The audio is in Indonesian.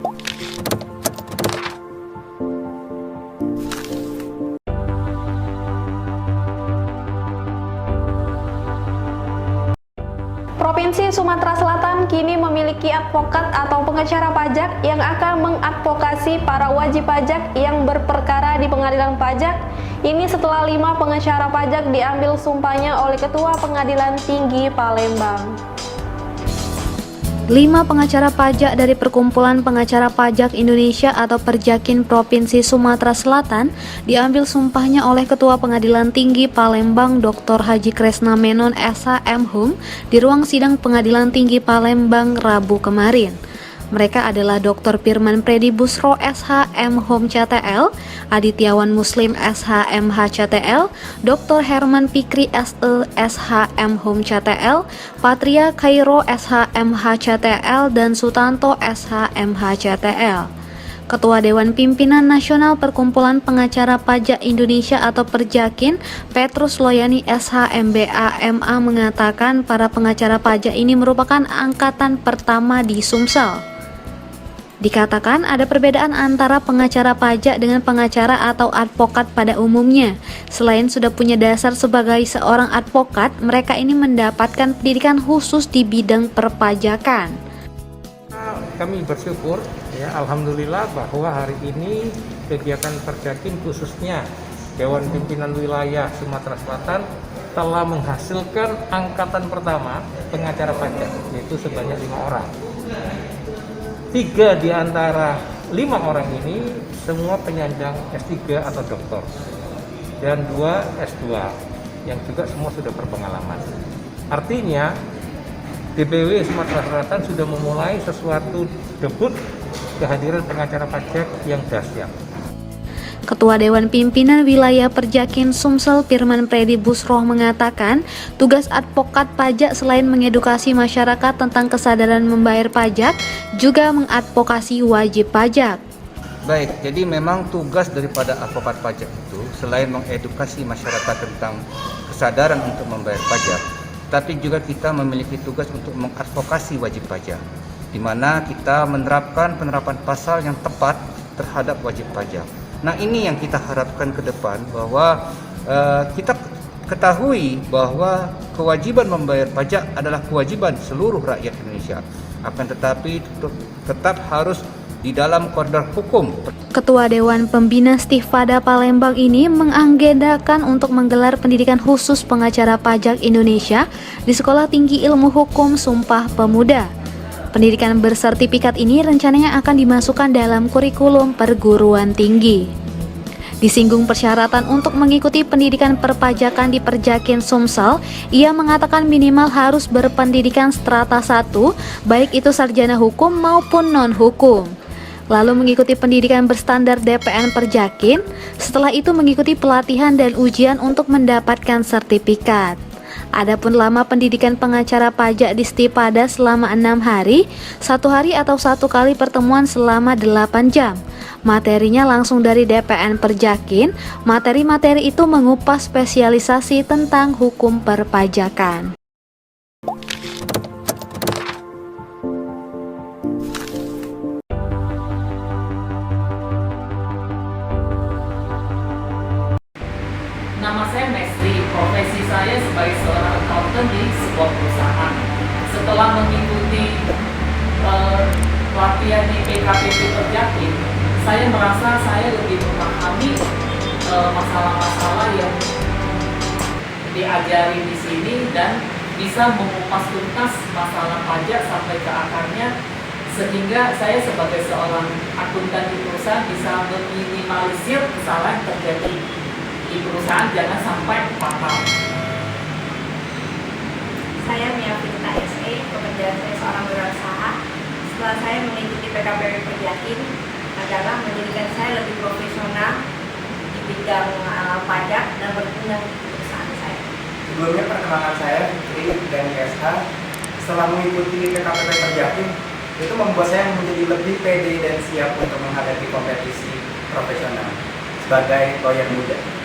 Provinsi Sumatera Selatan kini memiliki advokat atau pengacara pajak yang akan mengadvokasi para wajib pajak yang berperkara di pengadilan pajak. Ini setelah 5 pengacara pajak diambil sumpahnya oleh Ketua Pengadilan Tinggi Palembang. 5 pengacara pajak dari Perkumpulan Pengacara Pajak Indonesia atau Perjakin Provinsi Sumatera Selatan diambil sumpahnya oleh Ketua Pengadilan Tinggi Palembang Dr. Haji Kresna Menon SH.M.Hum di ruang sidang Pengadilan Tinggi Palembang Rabu kemarin. Mereka adalah Dr. Firman Predi Busro SH.M.Hum CTL, Adityawan Muslim SH.M.H CTL, Dr. Herman Fikri SE SH.M.Hum CTL, Patria Khairo SH.M.H CTL, dan Sutanto SH.M.H CTL. Ketua Dewan Pimpinan Nasional Perkumpulan Pengacara Pajak Indonesia atau Perjakin, Petrus Loyani SH.M.BA MA mengatakan para pengacara pajak ini merupakan angkatan pertama di Sumsel. Dikatakan ada perbedaan antara pengacara pajak dengan pengacara atau advokat pada umumnya. Selain sudah punya dasar sebagai seorang advokat, mereka ini mendapatkan pendidikan khusus di bidang perpajakan. Kami bersyukur ya, alhamdulillah bahwa hari ini kegiatan Perjakin khususnya Dewan Pimpinan Wilayah Sumatera Selatan telah menghasilkan angkatan pertama pengacara pajak, yaitu sebanyak 5 orang. 3 di antara 5 orang ini semua penyandang S3 atau doktor, dan 2 S2 yang juga semua sudah berpengalaman. Artinya DPW Sumatera Selatan sudah memulai sesuatu debut kehadiran pengacara pajak yang dahsyat. Ketua Dewan Pimpinan Wilayah Perjakin Sumsel Firman Predi Busroh mengatakan tugas advokat pajak selain mengedukasi masyarakat tentang kesadaran membayar pajak, juga mengadvokasi wajib pajak. Baik, jadi memang tugas daripada advokat pajak itu selain mengedukasi masyarakat tentang kesadaran untuk membayar pajak, tapi juga kita memiliki tugas untuk mengadvokasi wajib pajak, di mana kita menerapkan penerapan pasal yang tepat terhadap wajib pajak. Nah, ini yang kita harapkan ke depan, bahwa kita ketahui bahwa kewajiban membayar pajak adalah kewajiban seluruh rakyat Indonesia. Akan tetapi tetap harus di dalam koridor hukum. Ketua Dewan Pembina Stifada Palembang ini mengagendakan untuk menggelar pendidikan khusus pengacara pajak Indonesia di Sekolah Tinggi Ilmu Hukum Sumpah Pemuda. Pendidikan bersertifikat ini rencananya akan dimasukkan dalam kurikulum perguruan tinggi. Disinggung persyaratan untuk mengikuti pendidikan perpajakan di Perjakin Sumsel, ia mengatakan minimal harus berpendidikan strata 1, baik itu sarjana hukum maupun non-hukum. Lalu mengikuti pendidikan berstandar DPN Perjakin, setelah itu mengikuti pelatihan dan ujian untuk mendapatkan sertifikat. Adapun lama pendidikan pengacara pajak di Stipada selama 6 hari, 1 hari atau 1 kali pertemuan selama 8 jam. Materinya langsung dari DPN Perjakin. Materi-materi itu mengupas spesialisasi tentang hukum perpajakan. Nama saya Mesri, profesi saya sebagai seorang accountant di sebuah perusahaan. Setelah mengikuti pelatihan di PKPP Perjakin, saya merasa saya lebih memahami masalah-masalah yang diajari di sini dan bisa mengupas tuntas masalah pajak sampai ke akarnya, sehingga saya sebagai seorang akuntan di perusahaan bisa meminimalisir kesalahan terjadi di perusahaan, jangan sampai fatal. Saya Mia Finta SE, pekerjaan saya seorang wirausaha. Setelah saya mengikuti PKPP Perjakin adalah menjadikan saya lebih profesional di bidang pajak dan berguna di perusahaan saya. Sebelumnya perkenalkan saya Fikri dan ISH. Setelah mengikuti PKPP Perjakin, itu membuat saya menjadi lebih pede dan siap untuk menghadapi kompetisi profesional sebagai lawyer muda.